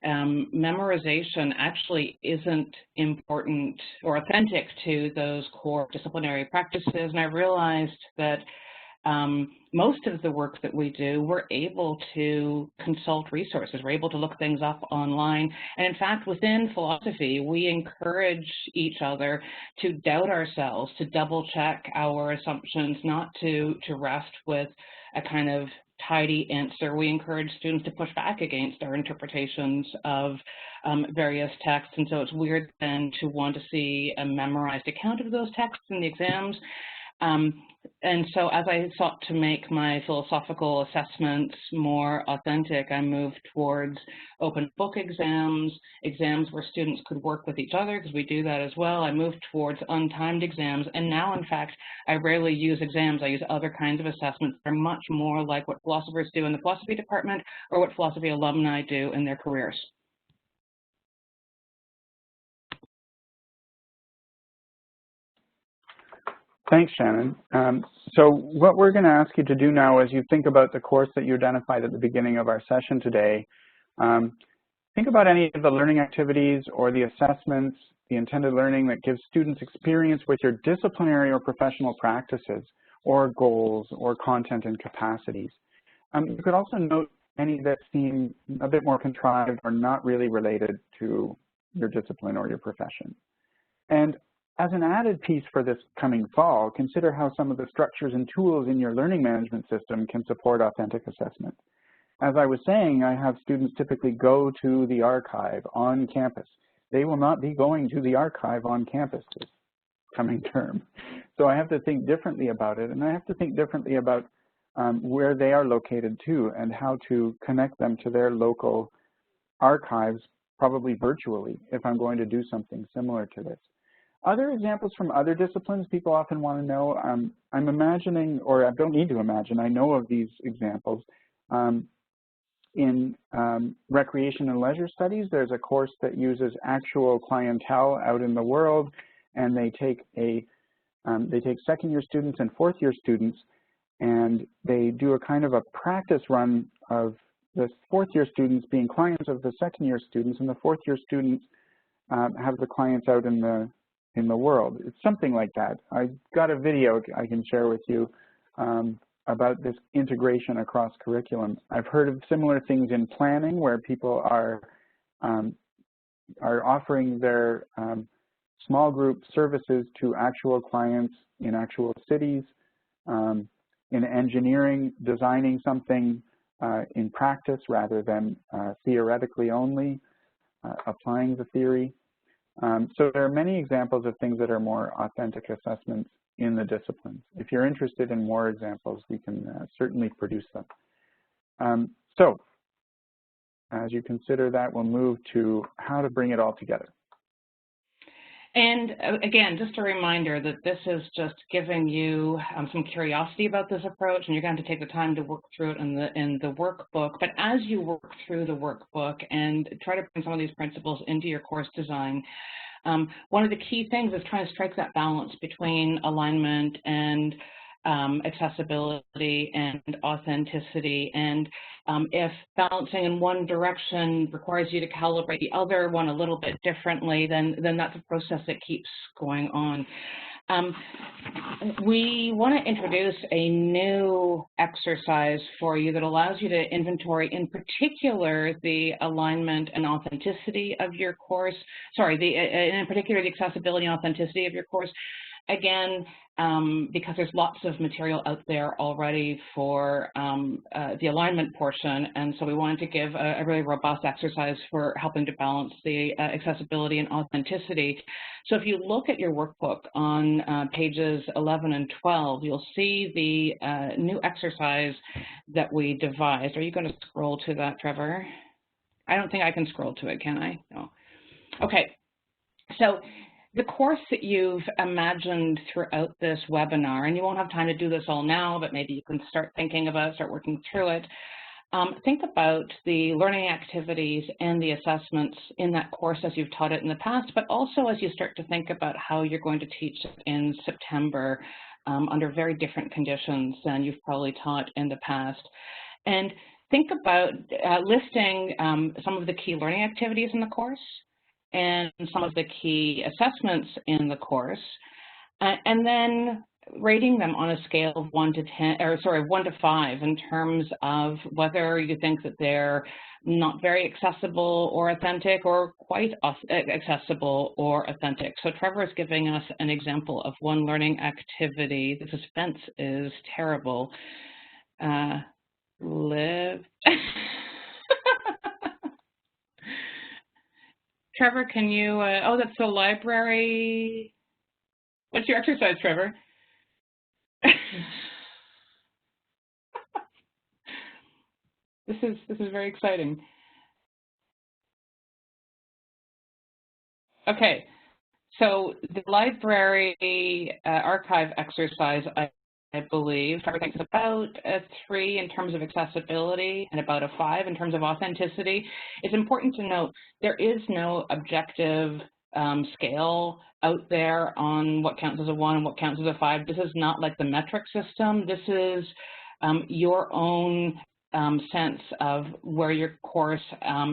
memorization actually isn't important or authentic to those core disciplinary practices. And I realized that most of the work that we do, we're able to consult resources. We're able to look things up online. And in fact, within philosophy, we encourage each other to doubt ourselves, to double check our assumptions, not to rest with a kind of tidy answer. We encourage students to push back against our interpretations of various texts. And so it's weird then to want to see a memorized account of those texts in the exams. And so as I sought to make my philosophical assessments more authentic, I moved towards open book exams, exams where students could work with each other, because we do that as well. I moved towards untimed exams, and now, in fact, I rarely use exams. I use other kinds of assessments that are much more like what philosophers do in the philosophy department or what philosophy alumni do in their careers. Thanks, Shannon. So what we're going to ask you to do now as you think about the course that you identified at the beginning of our session today, think about any of the learning activities or the assessments, the intended learning that gives students experience with your disciplinary or professional practices or goals or content and capacities. You could also note any that seem a bit more contrived or not really related to your discipline or your profession. And as an added piece for this coming fall, consider how some of the structures and tools in your learning management system can support authentic assessment. As I was saying, I have students typically go to the archive on campus. They will not be going to the archive on campus this coming term. So I have to think differently about it, and I have to think differently about where they are located too, and how to connect them to their local archives, probably virtually, if I'm going to do something similar to this. Other examples from other disciplines people often want to know, I'm imagining, or I don't need to imagine, I know of these examples. In recreation and leisure studies, there's a course that uses actual clientele out in the world, and they take second-year students and fourth-year students, and they do a kind of a practice run of the fourth-year students being clients of the second-year students, and the fourth-year students have the clients out in the world. It's something like that. I got a video I can share with you about this integration across curriculum. I've heard of similar things in planning where people are offering their small group services to actual clients in actual cities, in engineering, designing something in practice rather than theoretically only, applying the theory. So there are many examples of things that are more authentic assessments in the disciplines. If you're interested in more examples, we can certainly produce them. So as you consider that, we'll move to how to bring it all together. And again, just a reminder that this is just giving you some curiosity about this approach, and you're going to take the time to work through it in the workbook. But as you work through the workbook and try to bring some of these principles into your course design, one of the key things is trying to strike that balance between alignment and accessibility and authenticity. And if balancing in one direction requires you to calibrate the other one a little bit differently, then that's a process that keeps going on. We want to introduce a new exercise for you that allows you to inventory, in particular, the alignment and authenticity of your course. Sorry, in particular, the accessibility and authenticity of your course. Again, because there's lots of material out there already for the alignment portion, and so we wanted to give a really robust exercise for helping to balance the accessibility and authenticity. So if you look at your workbook on pages 11 and 12, you'll see the new exercise that we devised. Are you going to scroll to that, Trevor? I don't think I can scroll to it, can I? No. Okay. So the course that you've imagined throughout this webinar, and you won't have time to do this all now, but maybe you can start thinking about it, start working through it. Think about the learning activities and the assessments in that course as you've taught it in the past, but also as you start to think about how you're going to teach it in September under very different conditions than you've probably taught in the past. And think about listing some of the key learning activities in the course and some of the key assessments in the course, and then rating them on a scale of 1 to 5 in terms of whether you think that they're not very accessible or authentic, or quite accessible or authentic. So Trevor is giving us an example of one learning activity. The suspense is terrible. Trevor, can you, oh, that's the library. What's your exercise, Trevor? This is very exciting. Okay, so the library archive exercise, I believe, Trevor thinks about a 3 in terms of accessibility and about a 5 in terms of authenticity. It's important to note there is no objective scale out there on what counts as a 1 and what counts as a 5. This is not like the metric system. This is your own sense of where your course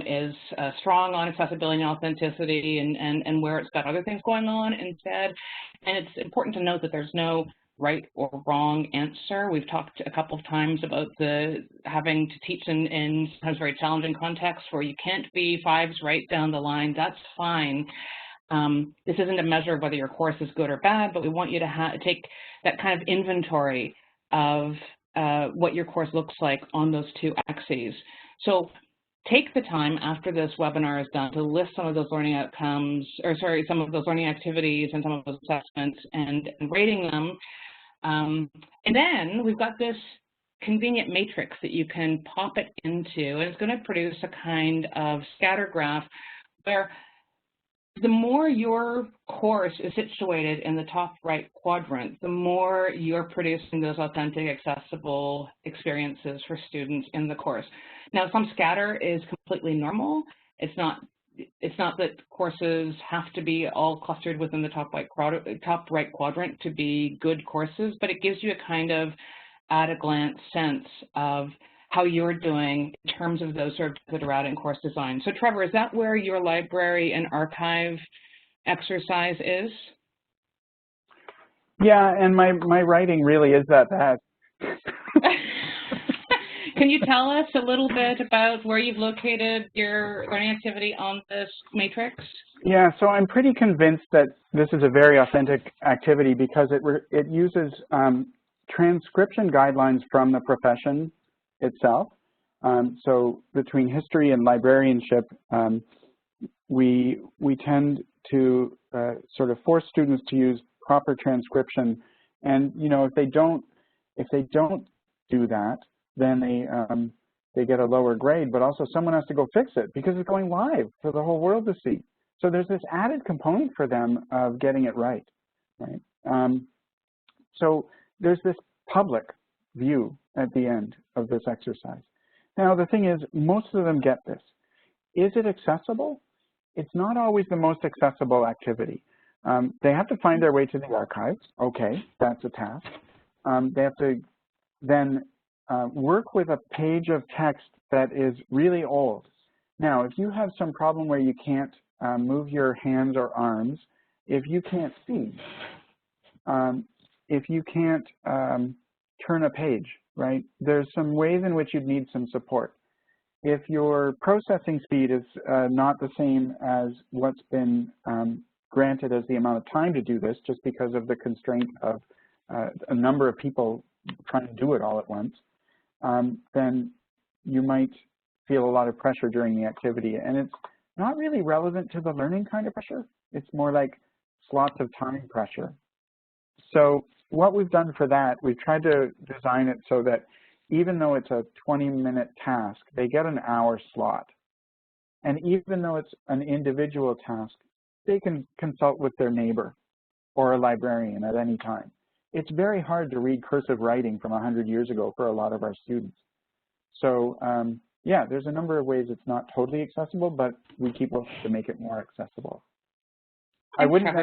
is strong on accessibility and authenticity, and where it's got other things going on instead. And it's important to note that there's no right or wrong answer. We've talked a couple of times about having to teach in sometimes very challenging contexts where you can't be 5s right down the line. That's fine. This isn't a measure of whether your course is good or bad, but we want you to take that kind of inventory of what your course looks like on those 2 axes. So take the time after this webinar is done to list some of those learning outcomes, or sorry, some of those learning activities and some of those assessments and rating them. And then we've got this convenient matrix that you can pop it into, and it's going to produce a kind of scatter graph where the more your course is situated in the top right quadrant, the more you're producing those authentic, accessible experiences for students in the course. Now, some scatter is completely normal. It's not that courses have to be all clustered within the top right quadrant to be good courses, but it gives you a kind of at-a-glance sense of how you're doing in terms of those sort of that are out in course design. So Trevor, is that where your library and archive exercise is? Yeah, and my writing really is that bad. Can you tell us a little bit about where you've located your learning activity on this matrix? Yeah, so I'm pretty convinced that this is a very authentic activity because it uses transcription guidelines from the profession itself. So between history and librarianship, we tend to sort of force students to use proper transcription, and if they don't do that, then they get a lower grade, but also someone has to go fix it because it's going live for the whole world to see. So there's this added component for them of getting it right, so there's this public view at the end of this exercise. Now the thing is, most of them get this. Is it accessible? It's not always the most accessible activity. They have to find their way to the archives. Okay, that's a task. They have to then work with a page of text that is really old. Now, if you have some problem where you can't move your hands or arms, if you can't see, if you can't turn a page, right, there's some ways in which you'd need some support. If your processing speed is not the same as what's been granted as the amount of time to do this, just because of the constraint of a number of people trying to do it all at once, then you might feel a lot of pressure during the activity. And it's not really relevant to the learning kind of pressure. It's more like slots of time pressure. So what we've done for that, we've tried to design it so that even though it's a 20-minute task, they get an hour slot. And even though it's an individual task, they can consult with their neighbor or a librarian at any time. It's very hard to read cursive writing from 100 years ago for a lot of our students. So yeah, there's a number of ways it's not totally accessible, but we keep working to make it more accessible. I wouldn't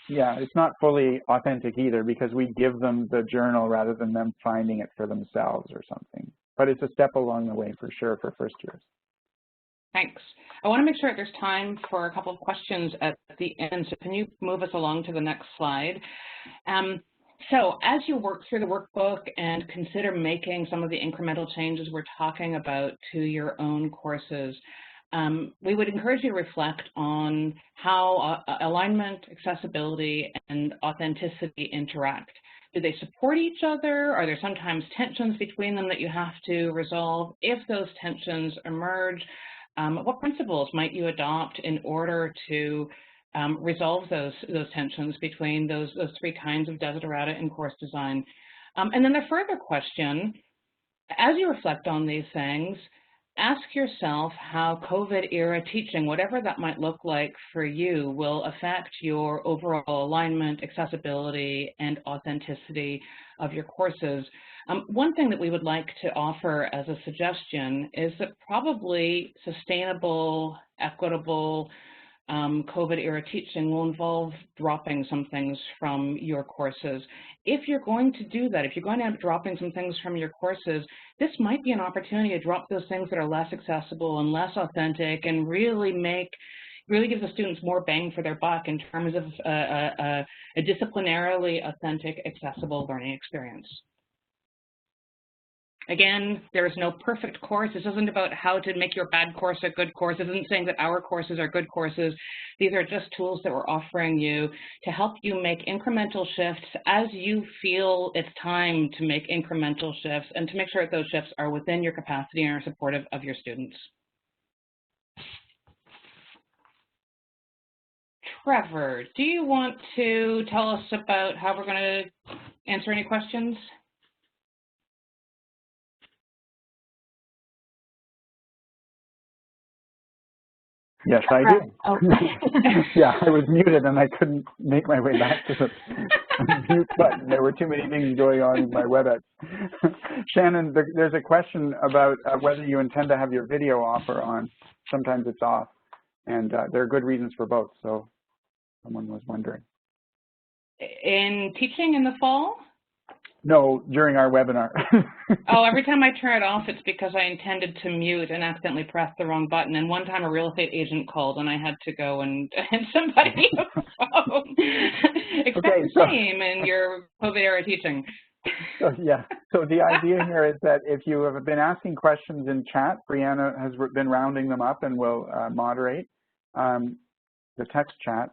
yeah, it's not fully authentic either because we give them the journal rather than them finding it for themselves or something. But it's a step along the way for sure for first years. Thanks. I want to make sure there's time for a couple of questions at the end. So can you move us along to the next slide? So as you work through the workbook and consider making some of the incremental changes we're talking about to your own courses, we would encourage you to reflect on how alignment, accessibility, and authenticity interact. Do they support each other? Are there sometimes tensions between them that you have to resolve? If those tensions emerge, what principles might you adopt in order to resolve those tensions between those three kinds of desiderata in course design? And then the further question, as you reflect on these things, ask yourself how COVID-era teaching, whatever that might look like for you, will affect your overall alignment, accessibility, and authenticity of your courses. One thing that we would like to offer as a suggestion is that probably sustainable, equitable, COVID-era teaching will involve dropping some things from your courses. If you're going to do that, if you're going to end up dropping some things from your courses, this might be an opportunity to drop those things that are less accessible and less authentic and really give the students more bang for their buck in terms of a disciplinarily authentic, accessible learning experience. Again, there is no perfect course. This isn't about how to make your bad course a good course. This isn't saying that our courses are good courses. These are just tools that we're offering you to help you make incremental shifts as you feel it's time to make incremental shifts and to make sure that those shifts are within your capacity and are supportive of your students. Trevor, do you want to tell us about how we're going to answer any questions? Yes, I do. Oh. Yeah, I was muted and I couldn't make my way back to the mute button. There were too many things going on in my Webex. Shannon, there's a question about whether you intend to have your video off or on. Sometimes it's off, and there are good reasons for both, so someone was wondering. In teaching in the fall? No, during our webinar. Oh, every time I turn it off, it's because I intended to mute and accidentally pressed the wrong button. And one time a real estate agent called and I had to go and somebody phone. Expect the same in your COVID-era teaching. So, yeah, so the idea here is that if you have been asking questions in chat, Brianna has been rounding them up and will moderate the text chat.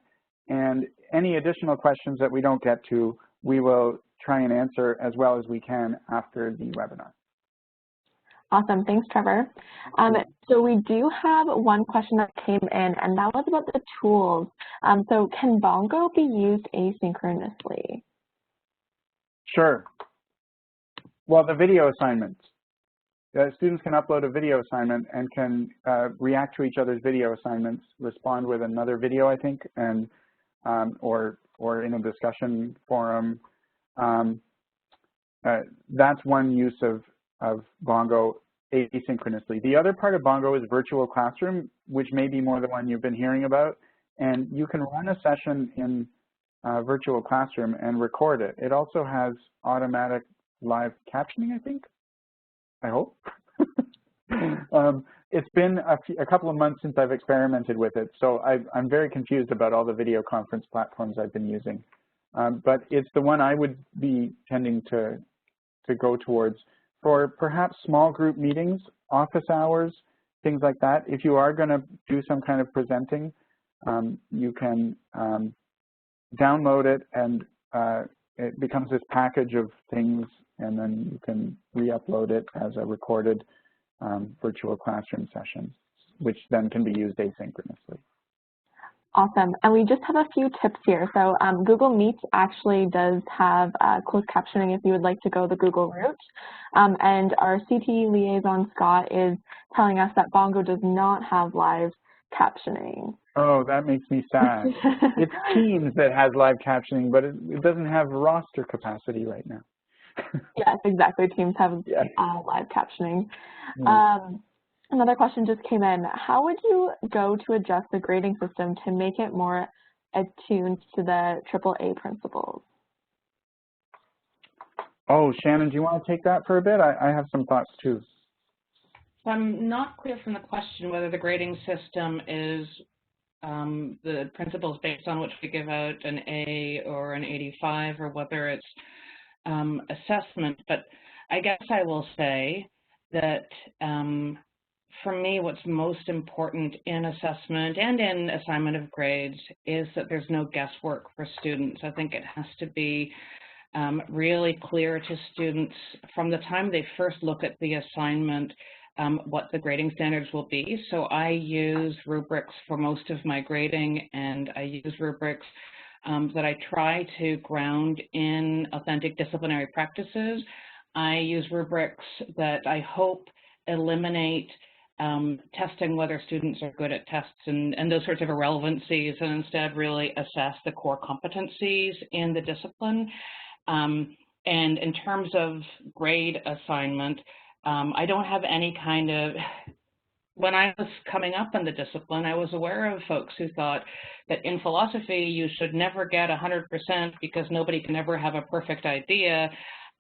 And any additional questions that we don't get to, we will try and answer as well as we can after the webinar. Awesome, thanks, Trevor. So we do have one question that came in, and that was about the tools. So can Bongo be used asynchronously? Sure. Well, the video assignments. Students can upload a video assignment and can react to each other's video assignments, respond with another video, I think, and or in a discussion forum. That's one use of Bongo asynchronously. The other part of Bongo is virtual classroom, which may be more the one you've been hearing about. And you can run a session in virtual classroom and record it. It also has automatic live captioning, I think. I hope. It's been a couple of months since I've experimented with it, so I'm very confused about all the video conference platforms I've been using. But it's the one I would be tending to go towards for perhaps small group meetings, office hours, things like that. If you are going to do some kind of presenting, you can download it, and it becomes this package of things, and then you can re-upload it as a recorded virtual classroom session, which then can be used asynchronously. Awesome, and we just have a few tips here. So Google Meet actually does have closed captioning if you would like to go the Google route. And our CTE liaison, Scott, is telling us that Bongo does not have live captioning. Oh, that makes me sad. It's Teams that has live captioning, but it doesn't have roster capacity right now. Yes, exactly. Teams have live captioning. Another question just came in. How would you go to adjust the grading system to make it more attuned to the AAA principles? Oh, Shannon, do you want to take that for a bit? I have some thoughts too. I'm not clear from the question whether the grading system is the principles based on which we give out an A or an 85, or whether it's assessment. But I guess I will say that for me, what's most important in assessment and in assignment of grades is that there's no guesswork for students. I think it has to be really clear to students from the time they first look at the assignment what the grading standards will be. So I use rubrics for most of my grading, and I use rubrics that I try to ground in authentic disciplinary practices. I use rubrics that I hope eliminate testing whether students are good at tests and those sorts of irrelevancies, and instead really assess the core competencies in the discipline. And in terms of grade assignment, I don't have any kind of, when I was coming up in the discipline, I was aware of folks who thought that in philosophy you should never get 100% because nobody can ever have a perfect idea.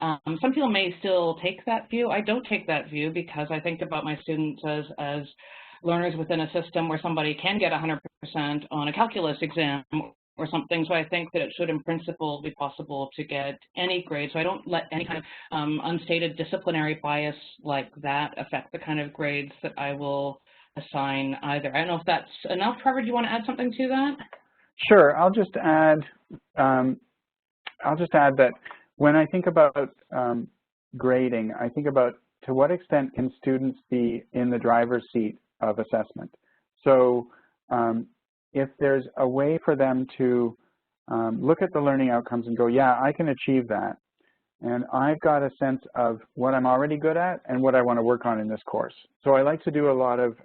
Some people may still take that view. I don't take that view because I think about my students as learners within a system where somebody can get 100% on a calculus exam or something. So I think that it should in principle be possible to get any grade. So I don't let any kind of unstated disciplinary bias like that affect the kind of grades that I will assign either. I don't know if that's enough. Trevor, do you want to add something to that? Sure. I'll just add that when I think about grading, I think about to what extent can students be in the driver's seat of assessment. So if there's a way for them to look at the learning outcomes and go, yeah, I can achieve that, and I've got a sense of what I'm already good at and what I want to work on in this course. So I like to do a lot of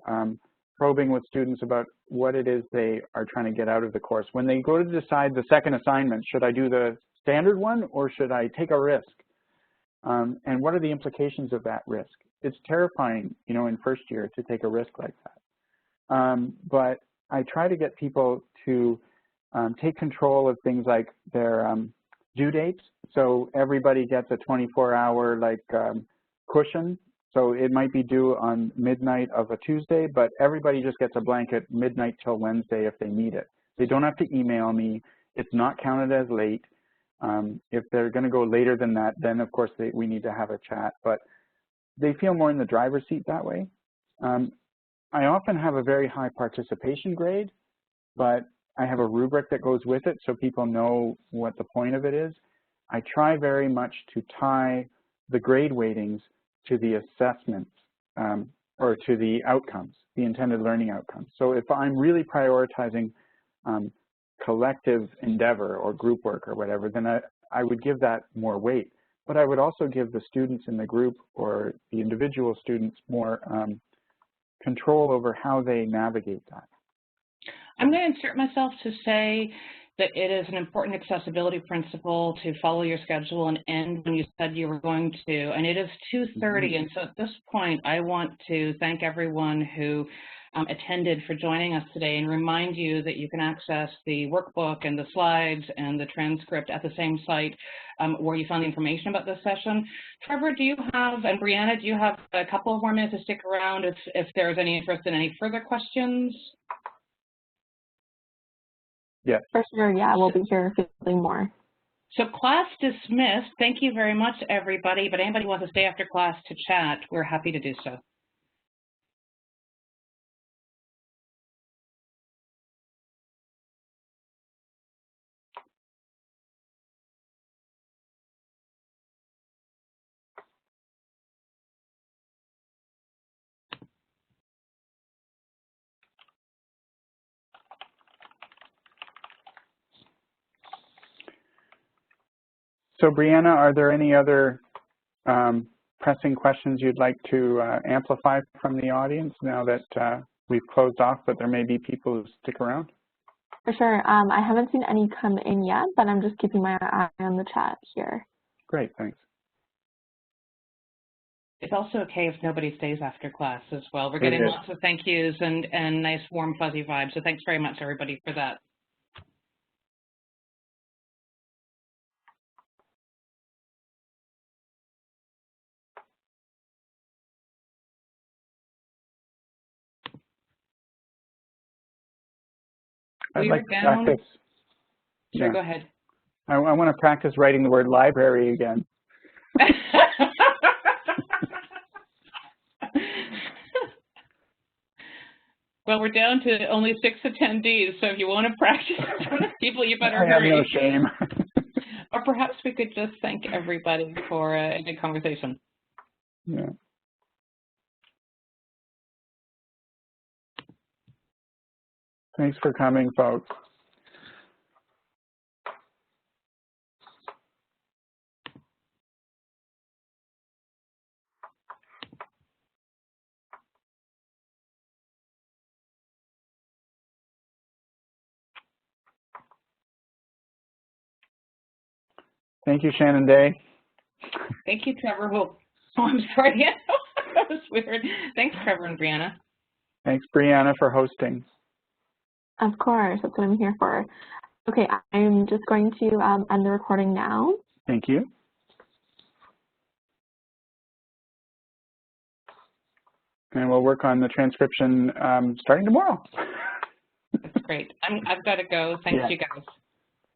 probing with students about what it is they are trying to get out of the course. When they go to decide the second assignment, should I do the standard one or should I take a risk? And what are the implications of that risk? It's terrifying, you know, in first year to take a risk like that. But I try to get people to take control of things like their due dates. So everybody gets a 24-hour like cushion. So it might be due on midnight of a Tuesday, but everybody just gets a blanket midnight till Wednesday if they need it. They don't have to email me. It's not counted as late. If they're going to go later than that, then of course we need to have a chat, but they feel more in the driver's seat that way. I often have a very high participation grade, but I have a rubric that goes with it so people know what the point of it is. I try very much to tie the grade weightings to the assessments or to the outcomes, the intended learning outcomes. So if I'm really prioritizing collective endeavor or group work or whatever, then I would give that more weight. But I would also give the students in the group or the individual students more control over how they navigate that. I'm going to insert myself to say that it is an important accessibility principle to follow your schedule and end when you said you were going to, and it is 2:30, and so at this point I want to thank everyone who attended for joining us today and remind you that you can access the workbook and the slides and the transcript at the same site where you found the information about this session. Trevor, do you have, and Brianna, do you have a couple of more minutes to stick around if there's any interest in any further questions? Yes. For sure, yeah, we'll be here fielding more. So class dismissed. Thank you very much, everybody, but anybody who wants to stay after class to chat, we're happy to do so. So Brianna, are there any other pressing questions you'd like to amplify from the audience now that we've closed off, but there may be people who stick around? For sure. I haven't seen any come in yet, but I'm just keeping my eye on the chat here. Great, thanks. It's also okay if nobody stays after class as well. We're getting lots of thank yous and nice, warm, fuzzy vibes. So thanks very much, everybody, for that. I'd like to practice. Sure, yeah. Go ahead. I want to practice writing the word library again. Well, we're down to only 6 attendees, so if you want to practice in front of people, you better hurry. I have no shame. Or perhaps we could just thank everybody for a good conversation. Yeah. Thanks for coming, folks. Thank you, Shannon Day. Thank you, Trevor. Oh, I'm sorry. That was weird. Thanks, Trevor and Brianna. Thanks, Brianna, for hosting. Of course, that's what I'm here for. Okay, I'm just going to end the recording now. Thank you. And we'll work on the transcription starting tomorrow. Great. I've got to go. Thanks, you guys.